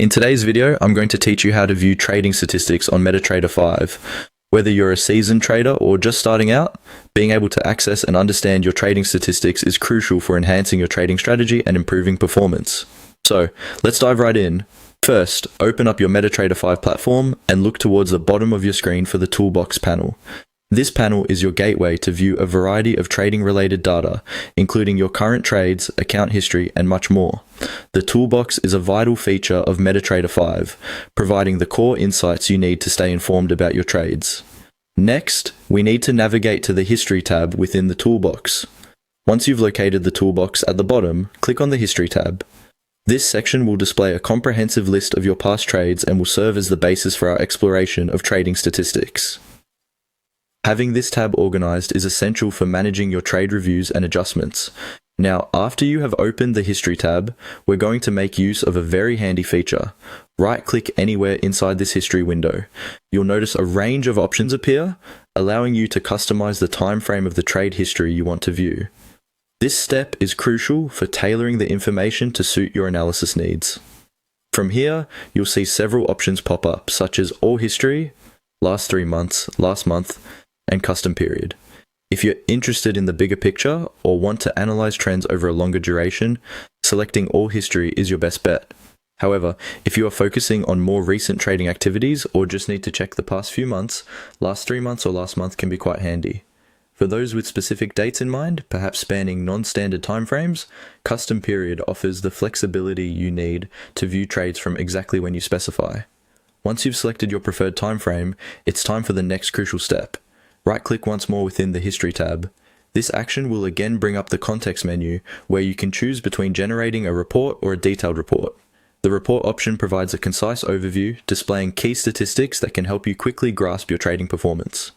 In today's video, I'm going to teach you how to view trading statistics on MetaTrader 5. Whether you're a seasoned trader or just starting out, being able to access and understand your trading statistics is crucial for enhancing your trading strategy and improving performance. So, let's dive right in. First, open up your MetaTrader 5 platform and look towards the bottom of your screen for the Toolbox panel. This panel is your gateway to view a variety of trading-related data, including your current trades, account history, and much more. The Toolbox is a vital feature of MetaTrader 5, providing the core insights you need to stay informed about your trades. Next, we need to navigate to the History tab within the Toolbox. Once you've located the Toolbox at the bottom, click on the History tab. This section will display a comprehensive list of your past trades and will serve as the basis for our exploration of trading statistics. Having this tab organized is essential for managing your trade reviews and adjustments. Now, after you have opened the History tab, we're going to make use of a very handy feature. Right-click anywhere inside this history window. You'll notice a range of options appear, allowing you to customize the time frame of the trade history you want to view. This step is crucial for tailoring the information to suit your analysis needs. From here, you'll see several options pop up, such as All History, Last 3 months, Last month, and Custom Period. If you're interested in the bigger picture or want to analyze trends over a longer duration, selecting All History is your best bet. However, if you are focusing on more recent trading activities or just need to check the past few months, Last 3 months or Last month can be quite handy. For those with specific dates in mind, perhaps spanning non-standard timeframes, Custom Period offers the flexibility you need to view trades from exactly when you specify. Once you've selected your preferred time frame, it's time for the next crucial step. Right-click once more within the History tab. This action will again bring up the Context menu, where you can choose between generating a report or a detailed report. The report option provides a concise overview, displaying key statistics that can help you quickly grasp your trading performance.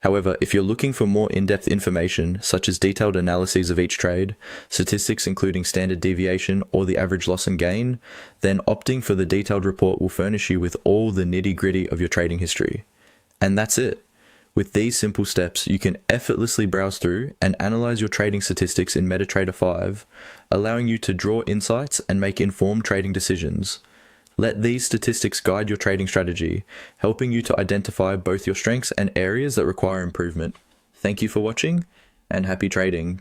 However, if you're looking for more in-depth information, such as detailed analyses of each trade, statistics including standard deviation or the average loss and gain, then opting for the detailed report will furnish you with all the nitty-gritty of your trading history. And that's it. With these simple steps, you can effortlessly browse through and analyze your trading statistics in MetaTrader 5, allowing you to draw insights and make informed trading decisions. Let these statistics guide your trading strategy, helping you to identify both your strengths and areas that require improvement. Thank you for watching, and happy trading.